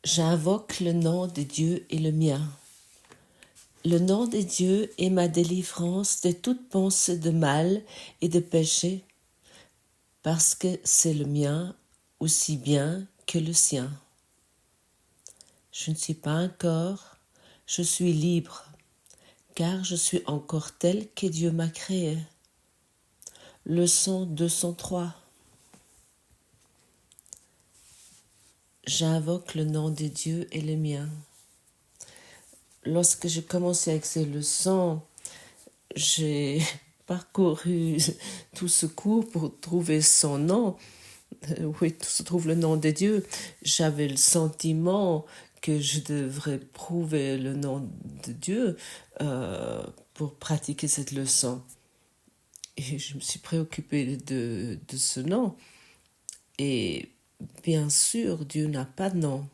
J'invoque le nom de Dieu et le mien. Le nom de Dieu est ma délivrance de toute pensée de mal et de péché, parce que c'est le mien aussi bien que le sien. Je ne suis pas un corps, je suis libre, car je suis encore tel que Dieu m'a créé. Leçon 203. J'invoque le nom de Dieu et le mien. Lorsque j'ai commencé avec ces leçons, j'ai parcouru tout ce cours pour trouver son nom, où se trouve le nom de Dieu. J'avais le sentiment que je devrais prouver le nom de Dieu pour pratiquer cette leçon. Et je me suis préoccupée de ce nom. Et bien sûr, Dieu n'a pas de nom.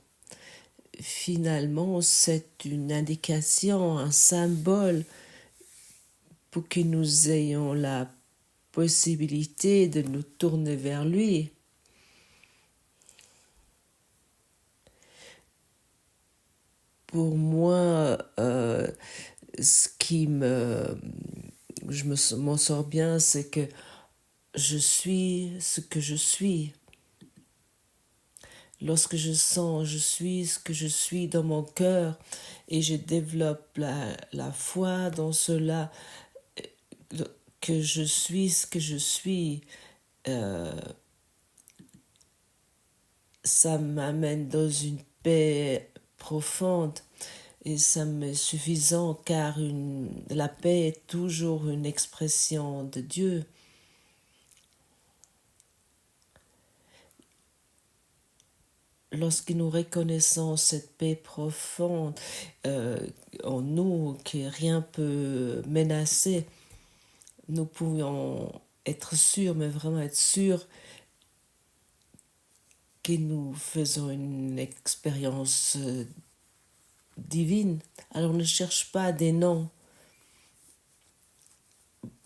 Finalement, c'est une indication, un symbole pour que nous ayons la possibilité de nous tourner vers lui. Pour moi, ce qui m'en sors bien, c'est que je suis ce que je suis. Lorsque je sens, je suis ce que je suis dans mon cœur et je développe la foi dans cela, que je suis ce que je suis, ça m'amène dans une paix profonde et ça m'est suffisant car la paix est toujours une expression de Dieu. Lorsque nous reconnaissons cette paix profonde en nous, que rien peut menacer, nous pouvons être sûrs, mais vraiment être sûrs que nous faisons une expérience divine. Alors ne cherche pas des noms,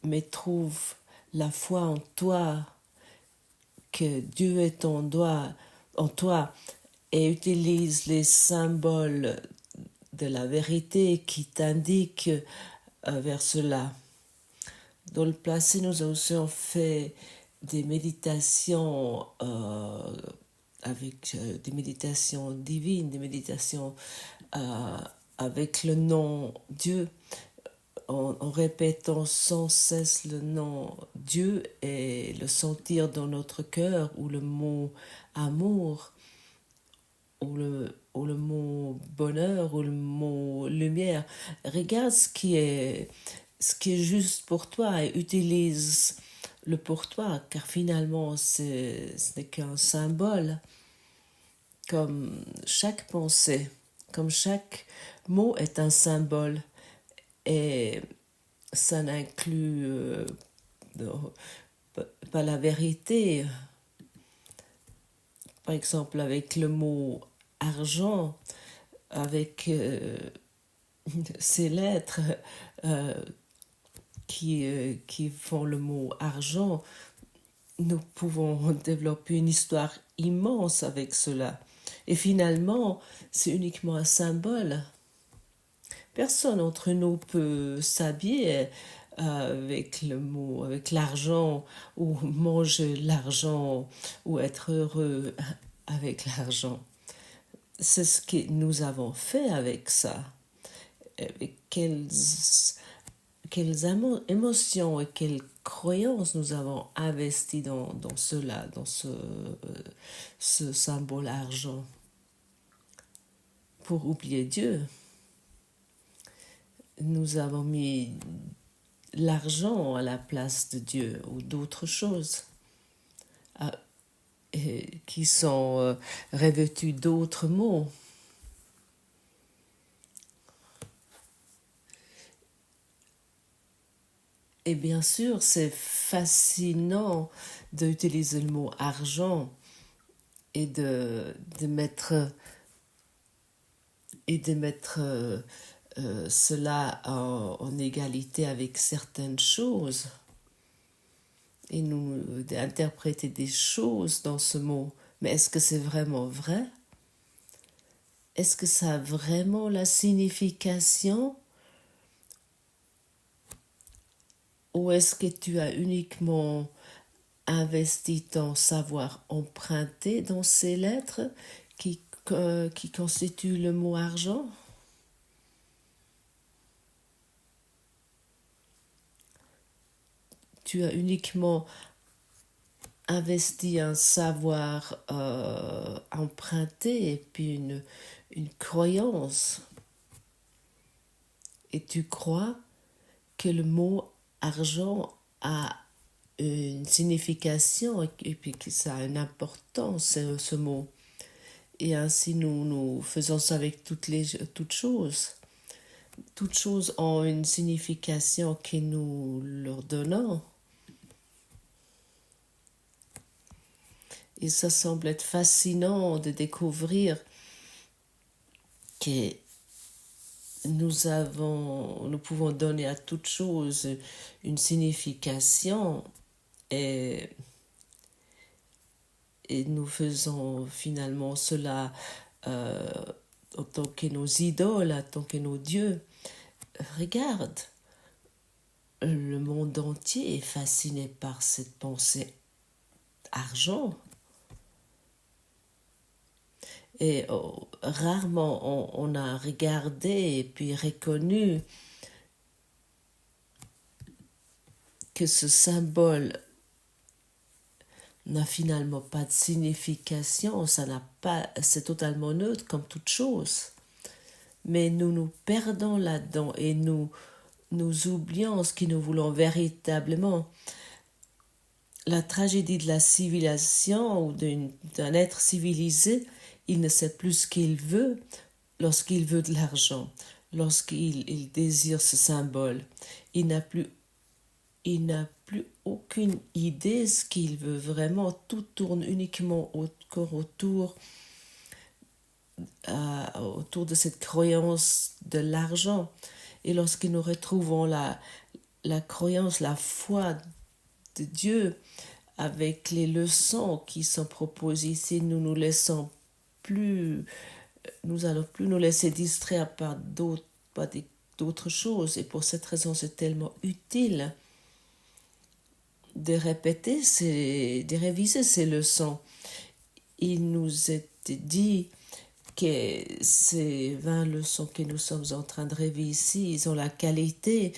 mais trouve la foi en toi, que Dieu est en toi, et utilise les symboles de la vérité qui t'indiquent vers cela. Dans le passé, nous avons fait des méditations avec des méditations divines, des méditations avec le nom Dieu, en répétant sans cesse le nom Dieu et le sentir dans notre cœur, ou le mot amour, ou le mot bonheur, ou le mot lumière. Regarde ce qui est juste pour toi et utilise le pour toi, car finalement ce n'est qu'un symbole, comme chaque pensée, comme chaque mot est un symbole, et ça n'inclut pas la vérité. Par exemple, avec le mot argent, avec ces lettres qui font le mot argent, nous pouvons développer une histoire immense avec cela. Et finalement, c'est uniquement un symbole. Personne d'entre nous peut s'habiller avec le mot, avec l'argent, ou manger l'argent, ou être heureux avec l'argent. C'est ce que nous avons fait avec ça. Avec quelles émotions et quelles croyances nous avons investies dans cela, dans ce symbole argent. Pour oublier Dieu, nous avons mis l'argent à la place de Dieu ou d'autres choses qui sont revêtus d'autres mots. Et bien sûr, c'est fascinant d'utiliser le mot argent et de mettre cela en égalité avec certaines choses, et nous d'interpréter des choses dans ce mot. Mais est-ce que c'est vraiment vrai? est-ce que ça a vraiment la signification ou est-ce que tu as uniquement investi ton savoir emprunté dans ces lettres qui constituent le mot argent? Tu as uniquement investi un savoir emprunté et puis une croyance. Et tu crois que le mot argent a une signification et puis que ça a une importance, ce mot. Et ainsi, nous faisons ça avec toutes choses. Toutes choses ont une signification que nous leur donnons. Et ça semble être fascinant de découvrir que nous pouvons donner à toute chose une signification et nous faisons finalement cela en tant que nos idoles, en tant que nos dieux. Regarde, le monde entier est fasciné par cette pensée argent. Et rarement on a regardé et puis reconnu que ce symbole n'a finalement pas de signification, c'est totalement neutre comme toute chose. Mais nous nous perdons là-dedans et nous oublions ce que nous voulons véritablement. La tragédie de la civilisation ou d'un être civilisé, il ne sait plus ce qu'il veut lorsqu'il veut de l'argent, lorsqu'il désire ce symbole. Il n'a plus aucune idée de ce qu'il veut vraiment. Tout tourne uniquement autour de cette croyance de l'argent. Et lorsque nous retrouvons la croyance, la foi de Dieu avec les leçons qui sont proposées ici, nous allons plus nous laisser distraire par d'autres choses. Et pour cette raison, c'est tellement utile de de réviser ces leçons. Il nous est dit que ces 20 leçons que nous sommes en train de réviser ici, ils ont la qualité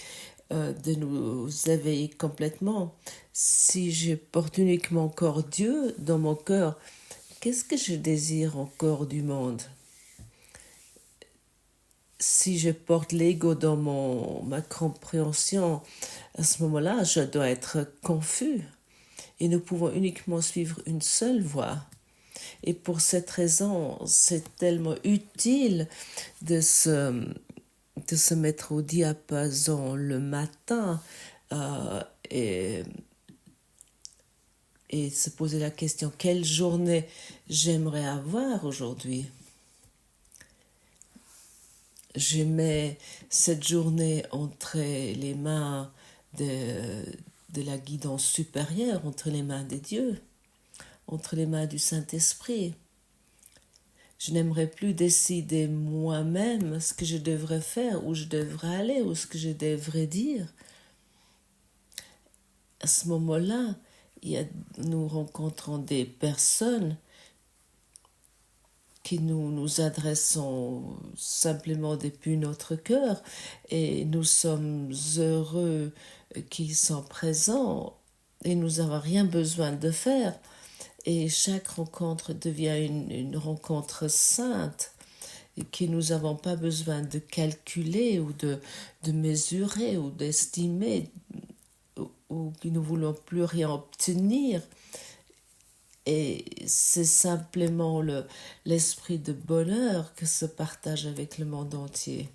de nous éveiller complètement. Si je porte uniquement encore Dieu dans mon cœur, qu'est-ce que je désire encore du monde? Si je porte l'ego dans ma compréhension, à ce moment-là, je dois être confus. Et nous pouvons uniquement suivre une seule voie. Et pour cette raison, c'est tellement utile de se mettre au diapason le matin et se poser la question, quelle journée j'aimerais avoir aujourd'hui? Je mets cette journée entre les mains de la guidance supérieure, entre les mains de Dieu, entre les mains du Saint-Esprit. Je n'aimerais plus décider moi-même ce que je devrais faire, où je devrais aller, ou ce que je devrais dire. À ce moment-là, nous rencontrons des personnes qui nous adressons simplement depuis notre cœur et nous sommes heureux qu'ils sont présents et nous n'avons rien besoin de faire. Et chaque rencontre devient une rencontre sainte et que nous n'avons pas besoin de calculer ou de mesurer ou d'estimer ou que nous ne voulons plus rien obtenir. Et c'est simplement l'esprit de bonheur que se partage avec le monde entier.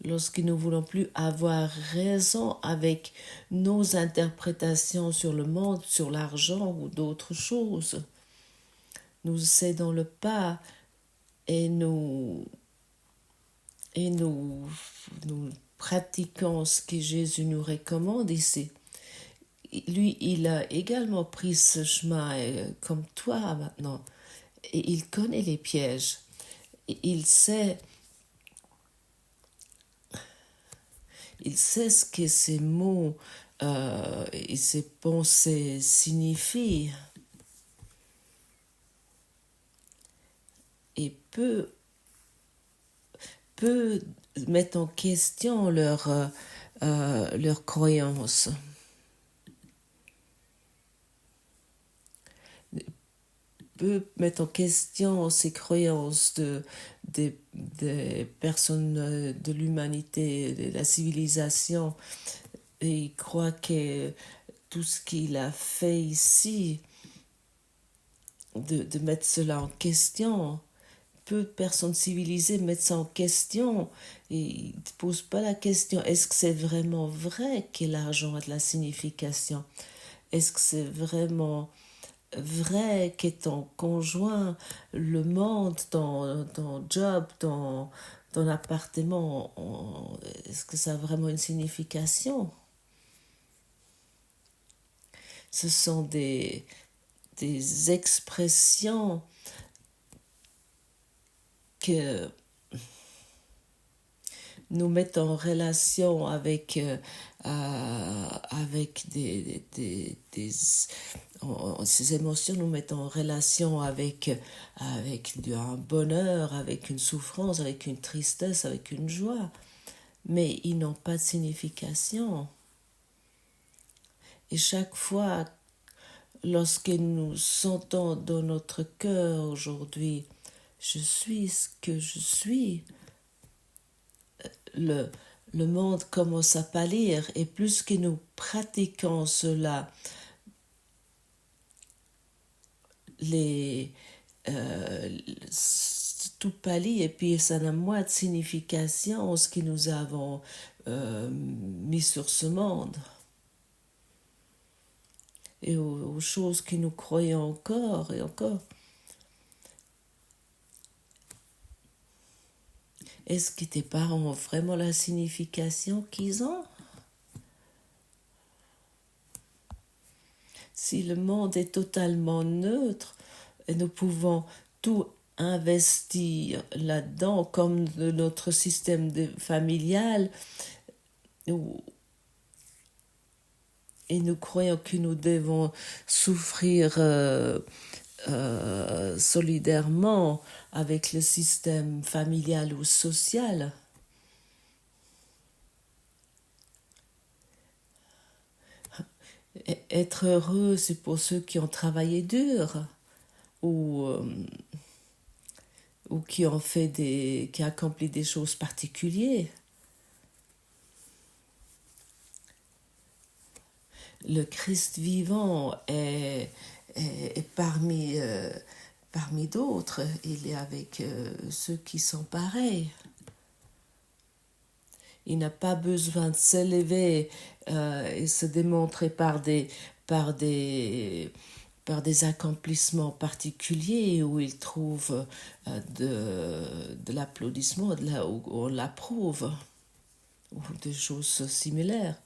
Lorsque nous ne voulons plus avoir raison avec nos interprétations sur le monde, sur l'argent ou d'autres choses, nous cédons le pas et nous pratiquons ce que Jésus nous recommande ici. lui, il a également pris ce chemin comme toi maintenant. Et il connaît les pièges. Et il sait ce que ces mots et ces pensées signifient. Et peut mettre en question leur croyance. Peut mettre en question ces croyances des personnes de l'humanité, de la civilisation. Et il croit que tout ce qu'il a fait ici, de mettre cela en question, peu de personnes civilisées mettent ça en question et ils ne posent pas la question, est-ce que c'est vraiment vrai que l'argent a de la signification? Est-ce que c'est vraiment vrai que ton conjoint, le monde, ton job, ton appartement, est-ce que ça a vraiment une signification? Ce sont des expressions que nous mettent en relation avec ces émotions nous mettent en relation avec un bonheur, avec une souffrance, avec une tristesse, avec une joie, mais ils n'ont pas de signification. Et chaque fois, lorsque nous sentons dans notre cœur aujourd'hui, je suis ce que je suis, le monde commence à pâlir, et plus que nous pratiquons cela, tout pâlit, et puis ça n'a moins de signification ce que nous avons mis sur ce monde. Et aux choses que nous croyons encore et encore. Est-ce que tes parents ont vraiment la signification qu'ils ont? Si le monde est totalement neutre, et nous pouvons tout investir là-dedans, comme notre système familial, et nous croyons que nous devons souffrir solidairement avec le système familial ou social. Être heureux, c'est pour ceux qui ont travaillé dur ou qui ont qui accompli des choses particulières. Le Christ vivant est parmi d'autres. Il est avec ceux qui sont pareils. Il n'a pas besoin de s'élever et se démontrer par des accomplissements particuliers où il trouve de l'applaudissement, où on l'approuve, ou des choses similaires.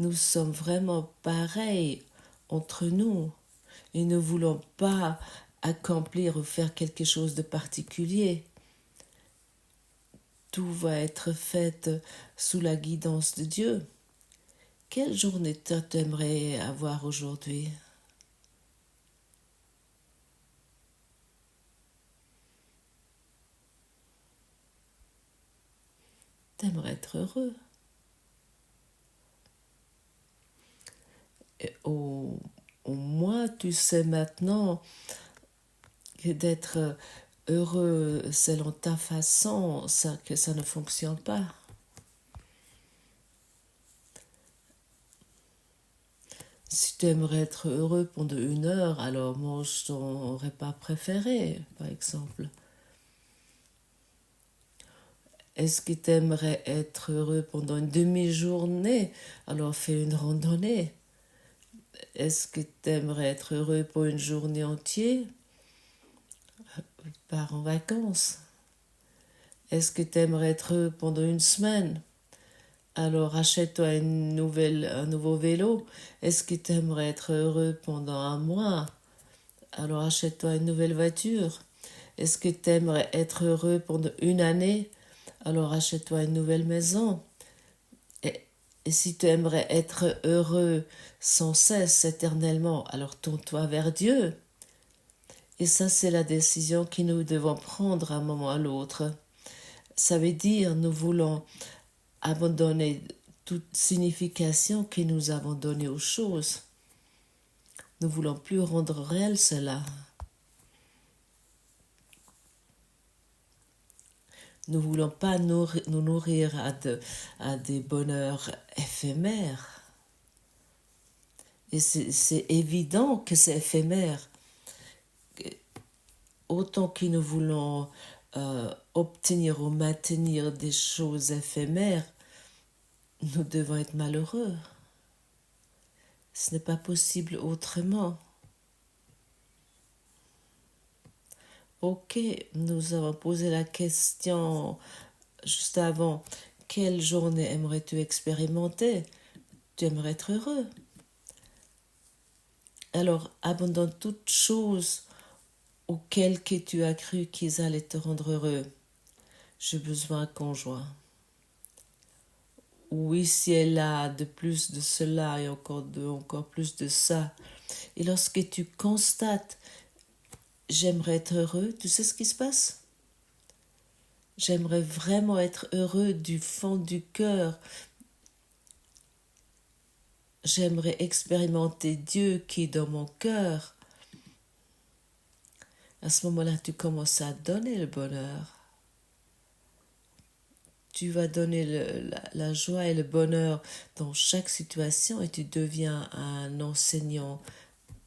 Nous sommes vraiment pareils entre nous et ne voulons pas accomplir ou faire quelque chose de particulier. Tout va être fait sous la guidance de Dieu. Quelle journée t'aimerais avoir aujourd'hui? T'aimerais être heureux. Et au moins, tu sais maintenant que d'être heureux selon ta façon, que ça ne fonctionne pas. Si tu aimerais être heureux pendant 1 heure, alors mange ton repas préféré, par exemple. Est-ce que tu aimerais être heureux pendant une demi-journée? Alors fais une randonnée. Est-ce que tu aimerais être heureux pour une journée entière? Pars en vacances. Est-ce que tu aimerais être heureux pendant une semaine? Alors achète-toi un nouveau vélo. Est-ce que tu aimerais être heureux pendant un mois? Alors achète-toi une nouvelle voiture. Est-ce que tu aimerais être heureux pendant une année? Alors achète-toi une nouvelle maison. Et, et si tu aimerais être heureux sans cesse, éternellement, alors tourne-toi vers Dieu. Et ça, c'est la décision que nous devons prendre à un moment à l'autre. Ça veut dire, nous voulons abandonner toute signification que nous avons donnée aux choses. Nous ne voulons plus rendre réel cela. Nous ne voulons pas nous nourrir à des bonheurs éphémères. Et c'est évident que c'est éphémère. Autant que nous voulons obtenir ou maintenir des choses éphémères, nous devons être malheureux. Ce n'est pas possible autrement. Ok, nous avons posé la question juste avant. Quelle journée aimerais-tu expérimenter? Tu aimerais être heureux. Alors, abandonne toute chose auxquelles que tu as cru qu'ils allaient te rendre heureux. J'ai besoin d'un conjoint. Oui, si elle a de plus de cela et encore plus de ça. Et lorsque tu constates, j'aimerais être heureux, tu sais ce qui se passe? J'aimerais vraiment être heureux du fond du cœur. J'aimerais expérimenter Dieu qui est dans mon cœur. À ce moment-là, tu commences à donner le bonheur. Tu vas donner la joie et le bonheur dans chaque situation et tu deviens un enseignant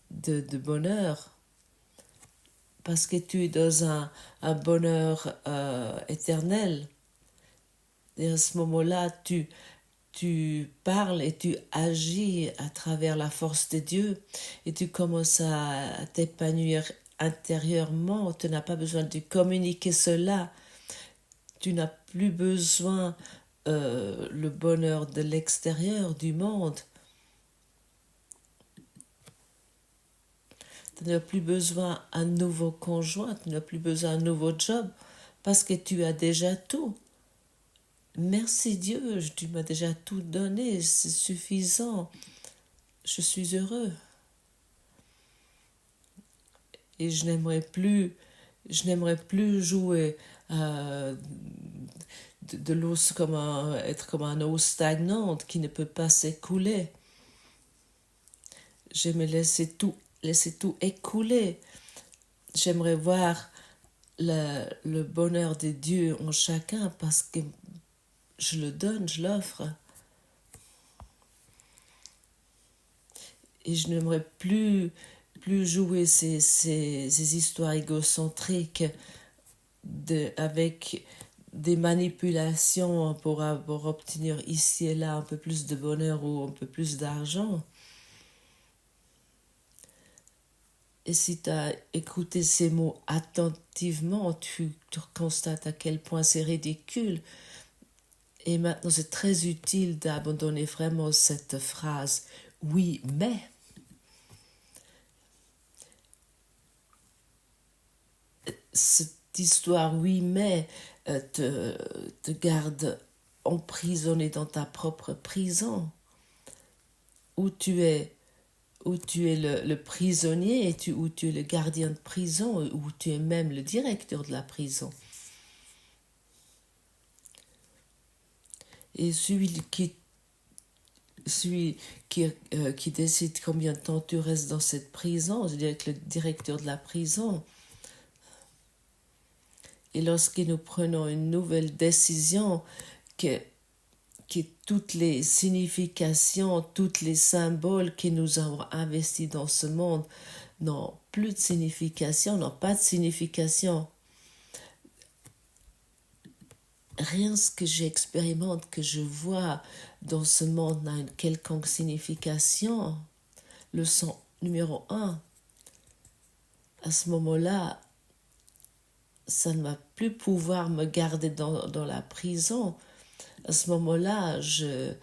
de bonheur. Parce que tu es dans un bonheur éternel. Et à ce moment-là, tu parles et tu agis à travers la force de Dieu et tu commences à t'épanouir intérieurement. Tu n'as pas besoin de communiquer cela. Tu n'as plus besoin le bonheur de l'extérieur, du monde. Tu n'as plus besoin d'un nouveau conjoint, tu n'as plus besoin d'un nouveau job parce que tu as déjà tout. Merci Dieu, tu m'as déjà tout donné, c'est suffisant. Je suis heureux. Et je n'aimerais plus jouer de l'eau être comme un eau stagnante qui ne peut pas s'écouler. J'aimerais laisser tout écouler. J'aimerais voir le bonheur de Dieu en chacun parce que je le donne, je l'offre. Et je n'aimerais plus jouer ces histoires égocentriques avec des manipulations pour obtenir ici et là un peu plus de bonheur ou un peu plus d'argent. Et si tu as écouté ces mots attentivement, tu constates à quel point c'est ridicule. Et maintenant, c'est très utile d'abandonner vraiment cette phrase « oui, mais ». Cette histoire « oui, mais » te garde emprisonné dans ta propre prison, où tu es le prisonnier et où tu es le gardien de prison, où tu es même le directeur de la prison. Et celui qui décide combien de temps tu restes dans cette prison, je dirais que le directeur de la prison. Et lorsque nous prenons une nouvelle décision, que toutes les significations, tous les symboles que nous avons investis dans ce monde n'ont plus de signification, n'ont pas de signification. Rien ce que j'expérimente, que je vois dans ce monde n'a une quelconque signification. Leçon numéro 1. À ce moment-là, ça ne va plus pouvoir me garder dans la prison à ce moment-là, je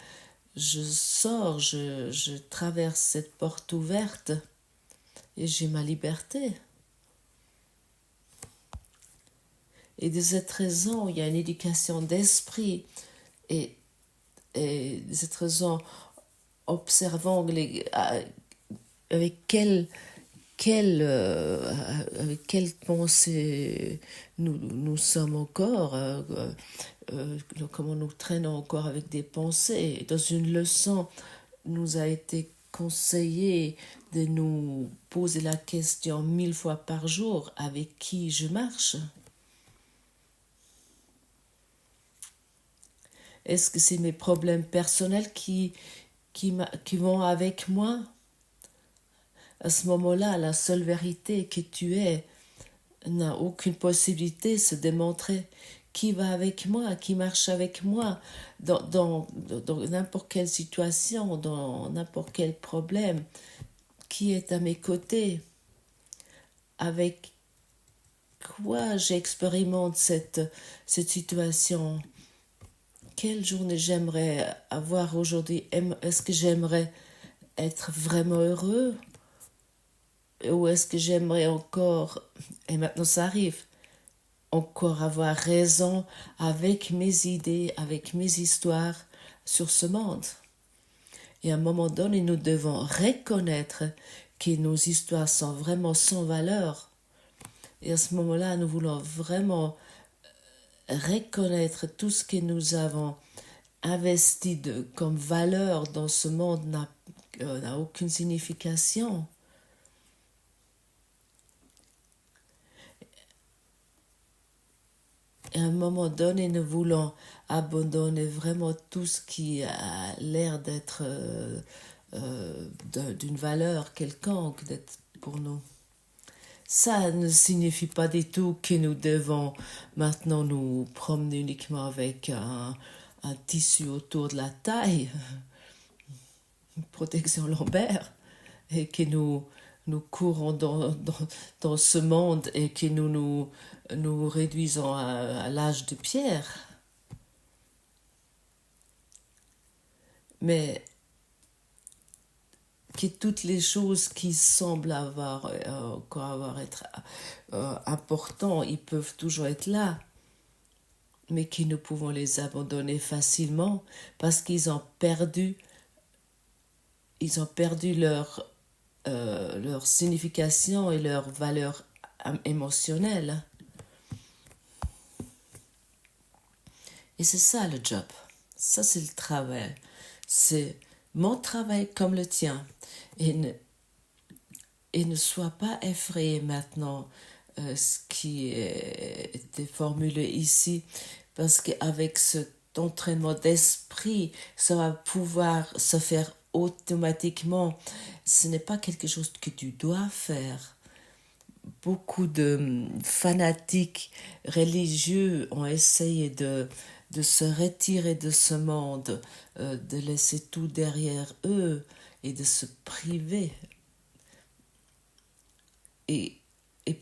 sors, je traverse cette porte ouverte et j'ai ma liberté. Et de cette raison, il y a une éducation d'esprit et de cette raison, observant avec avec quelle pensée nous sommes encore, comment nous traînons encore avec des pensées. Dans une leçon, nous a été conseillé de nous poser la question 1000 fois par jour, avec qui je marche? Est-ce que c'est mes problèmes personnels qui vont avec moi? À ce moment-là, la seule vérité que tu es n'a aucune possibilité de se démontrer. Qui va avec moi, qui marche avec moi dans n'importe quelle situation, dans n'importe quel problème, qui est à mes côtés, avec quoi j'expérimente cette situation. Quelle journée j'aimerais avoir aujourd'hui? Est-ce que j'aimerais être vraiment heureux? Ou est-ce que j'aimerais encore, et maintenant ça arrive, encore avoir raison avec mes idées, avec mes histoires sur ce monde? Et à un moment donné, nous devons reconnaître que nos histoires sont vraiment sans valeur. Et à ce moment-là, nous voulons vraiment reconnaître tout ce que nous avons investi comme valeur dans ce monde n'a aucune signification. Et à un moment donné, nous voulons abandonner vraiment tout ce qui a l'air d'être d'une valeur quelconque pour nous. Ça ne signifie pas du tout que nous devons maintenant nous promener uniquement avec un tissu autour de la taille, une protection lombaire, et que nous courons dans ce monde et que nous réduisons à l'âge de pierre. Mais que toutes les choses qui semblent encore être importantes, ils peuvent toujours être là, mais que nous pouvons les abandonner facilement parce qu'ils ont perdu leur signification et leur valeur émotionnelle. Et c'est ça le job. Ça, c'est le travail. C'est mon travail comme le tien. Et ne sois pas effrayé maintenant ce qui est formulé ici, parce qu'avec cet entraînement d'esprit, ça va pouvoir se faire automatiquement. Ce n'est pas quelque chose que tu dois faire. Beaucoup de fanatiques religieux ont essayé de se retirer de ce monde, de laisser tout derrière eux et de se priver. Et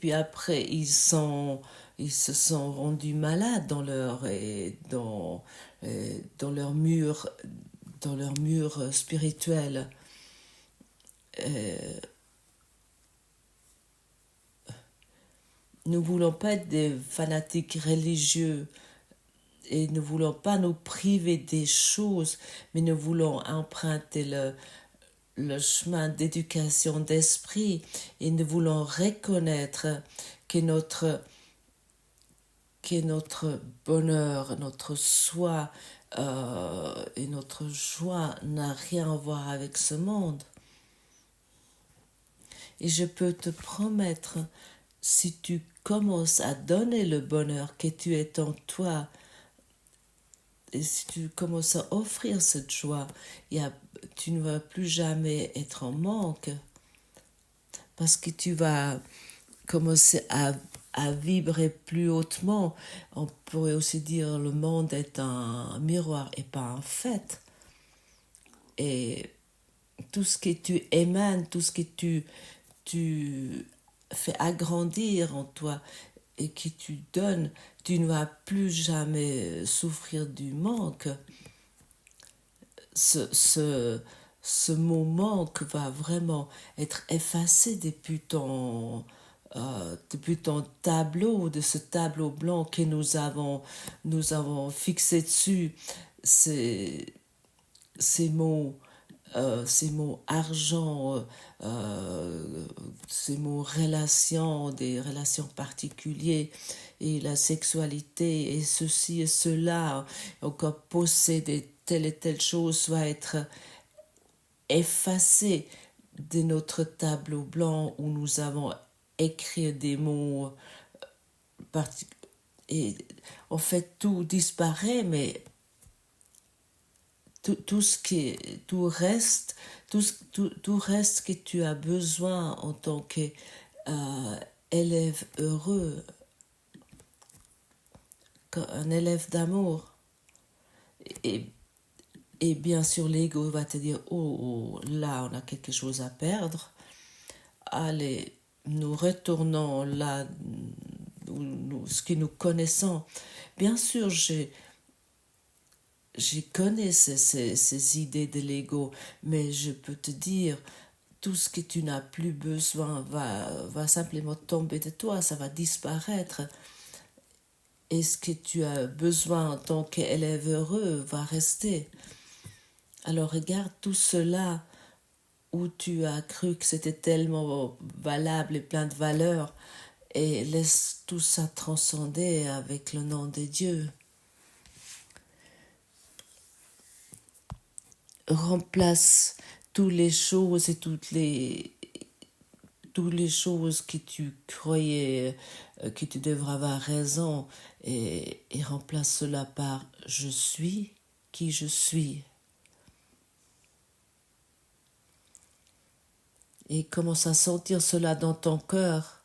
puis après, ils se sont rendus malades dans leur mur spirituel. Nous ne voulons pas être des fanatiques religieux et ne voulons pas nous priver des choses, mais nous voulons emprunter le chemin d'éducation d'esprit et nous voulons reconnaître que notre bonheur, notre soi et notre joie n'a rien à voir avec ce monde. Et je peux te promettre, si tu commences à donner le bonheur que tu es en toi, et si tu commences à offrir cette joie, tu ne vas plus jamais être en manque, parce que tu vas commencer à vibrer plus hautement. On pourrait aussi dire le monde est un miroir et pas un fait. Et tout ce que tu émanes, tout ce que tu fais agrandir en toi, et que tu donnes, tu ne vas plus jamais souffrir du manque. Ce mot manque va vraiment être effacé depuis ton tableau, de ce tableau blanc que nous avons fixé dessus ces mots, ces mots argent, ces mots relation, des relations particulières, et la sexualité, et ceci et cela, encore posséder telle et telle chose va être effacé de notre tableau blanc où nous avons écrit des mots et en fait tout disparaît, mais tout reste, tout reste que tu as besoin en tant qu'élève heureux, un élève d'amour. Et, et bien sûr, l'ego va te dire, oh, là, on a quelque chose à perdre. Allez, nous retournons là, ce que nous connaissons. Bien sûr, j'ai connais ces idées de l'ego, mais je peux te dire, tout ce que tu n'as plus besoin va simplement tomber de toi, ça va disparaître. Et ce que tu as besoin en tant qu'élève heureux va rester. Alors regarde tout cela où tu as cru que c'était tellement valable et plein de valeur, et laisse tout ça transcender avec le nom de Dieu. Remplace toutes les choses et toutes les choses que tu croyais que tu devrais avoir raison, et remplace cela par je suis qui je suis. Et commence à sentir cela dans ton cœur,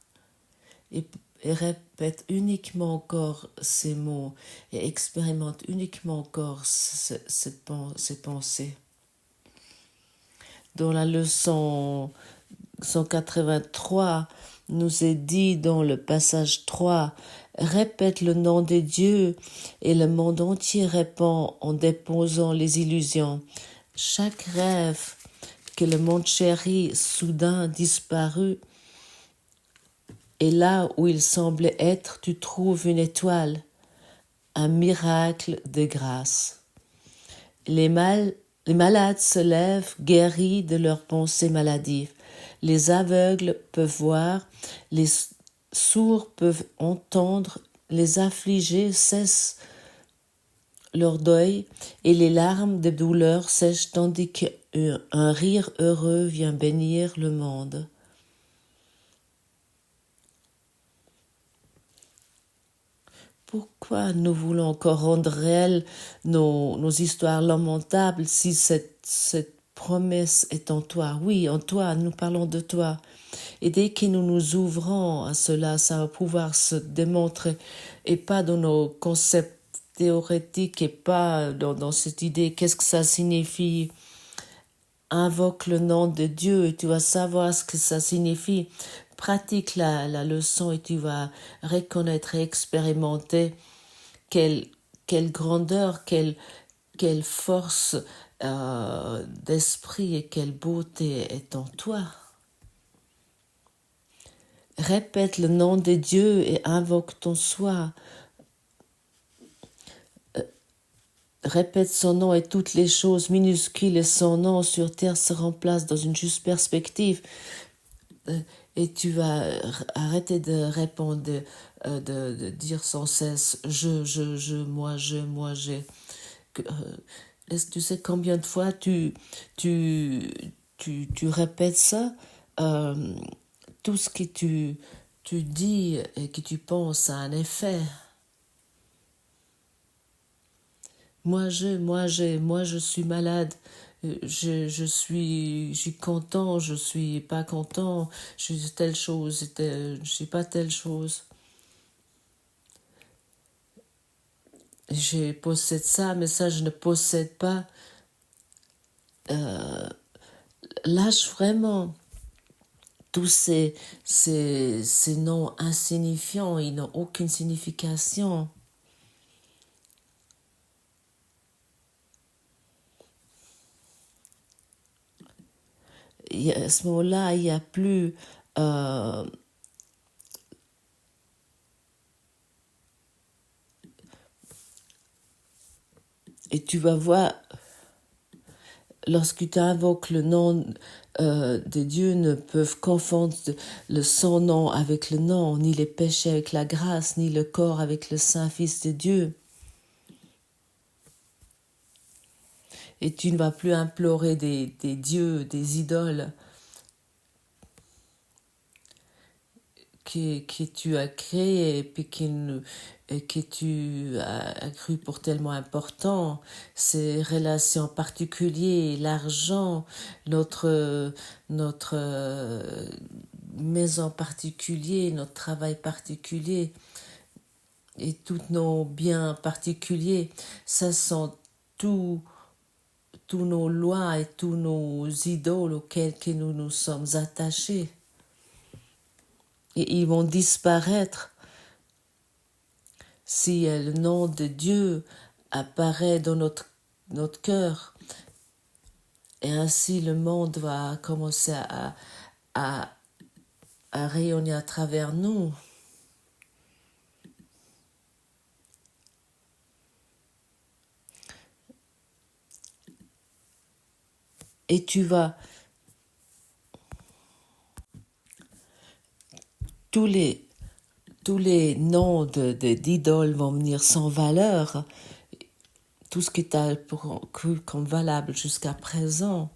et répète uniquement ces mots et expérimente uniquement encore ces pensées. Dans la leçon 183, nous est dit dans le passage 3, répète le nom de Dieu et le monde entier répond en déposant les illusions. Chaque rêve que le monde chérit soudain disparut, et là où il semblait être, tu trouves une étoile, un miracle de grâce. Les malades se lèvent guéris de leurs pensées maladives. Les aveugles peuvent voir, les sourds peuvent entendre, les affligés cessent leur deuil, et les larmes de douleur sèchent tandis qu'un rire heureux vient bénir le monde. Pourquoi nous voulons encore rendre réelles nos histoires lamentables si cette promesse est en toi? Oui, en toi, nous parlons de toi. Et dès que nous nous ouvrons à cela, ça va pouvoir se démontrer, et pas dans nos concepts théorétiques, et pas dans cette idée qu'est-ce que ça signifie. Invoque le nom de Dieu et tu vas savoir ce que ça signifie. Pratique la leçon et tu vas reconnaître et expérimenter quelle grandeur, quelle force d'esprit et quelle beauté est en toi. Répète le nom de Dieu et invoque ton soi. Répète son nom et toutes les choses minuscules et son nom sur terre se remplacent dans une juste perspective. Et tu vas arrêter de répondre, de dire sans cesse je, moi, j'ai. Est-ce que tu sais combien de fois tu répètes ça? Tout ce que tu dis et que tu penses a un effet. Moi je suis malade, je suis content, je suis pas content, je suis telle chose, je suis pas telle chose. Je possède ça, mais ça je ne possède pas. Lâche vraiment tous ces noms insignifiants, ils n'ont aucune signification. À ce moment-là, il n'y a plus et tu vas voir, lorsque tu invoques le nom de Dieu, ne peuvent confondre son nom avec le nom, ni les péchés avec la grâce, ni le corps avec le Saint-Fils de Dieu. Et tu ne vas plus implorer des dieux, des idoles que tu as créés et puis que tu as cru pour tellement important. Ces relations particulières, l'argent, notre maison particulière, notre travail particulier et tous nos biens particuliers, ça sont tous nos lois et tous nos idoles auxquels que nous nous sommes attachés. Et ils vont disparaître si le nom de Dieu apparaît dans notre cœur. Et ainsi le monde va commencer à rayonner à travers nous. Et tu vas... Tous les noms d'idoles vont venir sans valeur. Tout ce que tu as cru comme valable jusqu'à présent.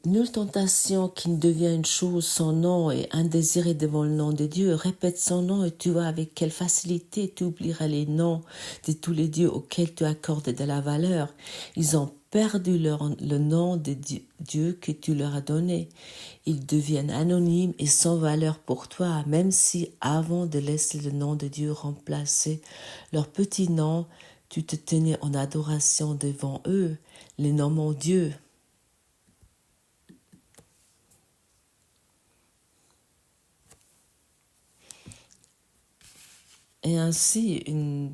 Nulle tentation qui ne devient une chose sans nom et indésirée devant le nom de Dieu. Répète son nom et tu vois avec quelle facilité tu oublieras les noms de tous les dieux auxquels tu accordes de la valeur. Ils ont perdu le nom de Dieu que tu leur as donné. Ils deviennent anonymes et sans valeur pour toi, même si avant de laisser le nom de Dieu remplacer leur petit nom, tu te tenais en adoration devant eux, les nommant Dieu. Et ainsi, une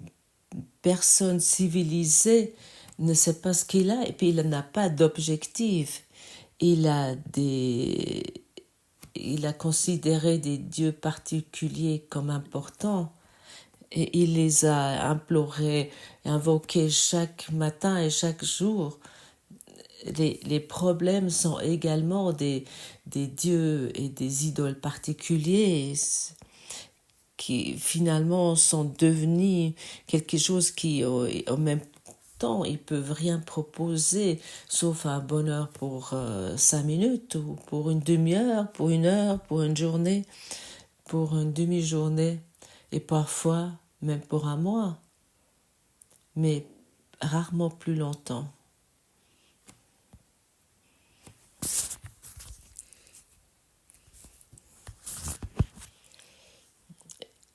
personne civilisée ne sait pas ce qu'il a et puis il n'a pas d'objectif. Il a considéré des dieux particuliers comme importants et il les a implorés, invoqués chaque matin et chaque jour. Les problèmes sont également des dieux et des idoles particuliers qui finalement sont devenus quelque chose qui, au même temps, ils peuvent rien proposer sauf un bonheur pour 5 minutes ou pour une demi-heure, pour une heure, pour une journée, pour une demi-journée et parfois même pour un mois, mais rarement plus longtemps.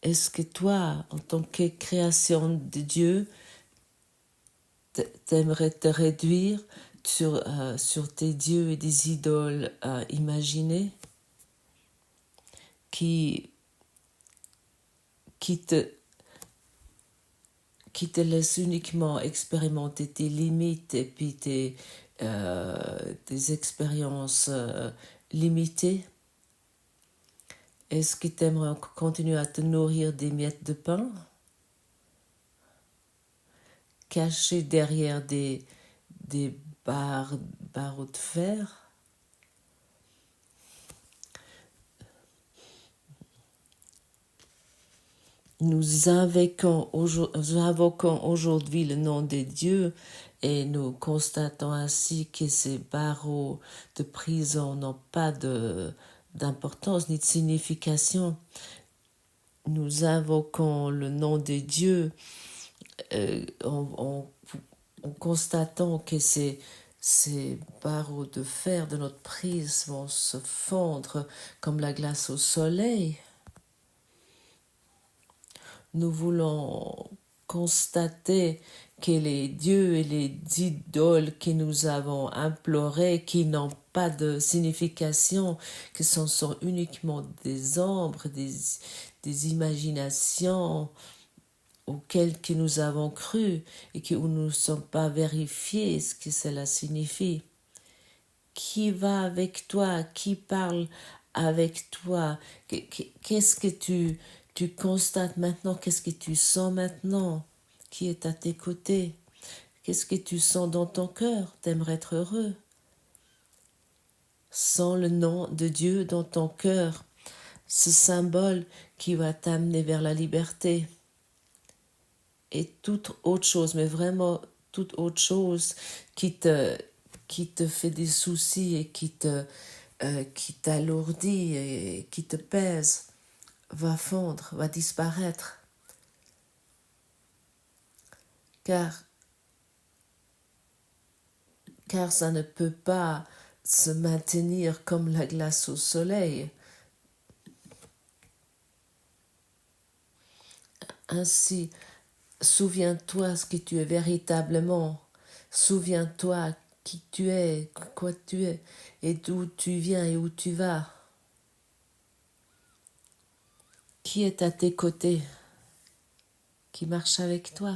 Est-ce que toi, en tant que création de Dieu, t'aimerais te réduire sur tes dieux et des idoles imaginées qui te laissent uniquement expérimenter tes limites et puis tes expériences limitées? Est-ce que tu aimerais continuer à te nourrir des miettes de pain, caché derrière des barreaux de fer? Nous invoquons aujourd'hui le nom de Dieu et nous constatons ainsi que ces barreaux de prison n'ont pas d'importance ni de signification. Nous invoquons le nom de Dieu en constatant que ces barreaux de fer de notre prise vont se fondre comme la glace au soleil. nous voulons constater que les dieux et les idoles que nous avons implorés, qui n'ont pas de signification, que ce sont uniquement des ombres, des imaginations auxquelles que nous avons cru et que nous ne sommes pas vérifiés ce que cela signifie. Qui va avec toi? Qui parle avec toi? Qu'est-ce que tu constates maintenant? Qu'est-ce que tu sens maintenant? Qui est à tes côtés? Qu'est-ce que tu sens dans ton cœur? T'aimerais être heureux. Sens le nom de Dieu dans ton cœur, ce symbole qui va t'amener vers la liberté. Et toute autre chose, mais vraiment toute autre chose qui te fait des soucis et qui t'alourdit et qui te pèse, va fondre, va disparaître. Car ça ne peut pas se maintenir comme la glace au soleil. Ainsi, souviens-toi ce que tu es véritablement. Souviens-toi qui tu es, quoi tu es, et d'où tu viens et où tu vas. Qui est à tes côtés, qui marche avec toi.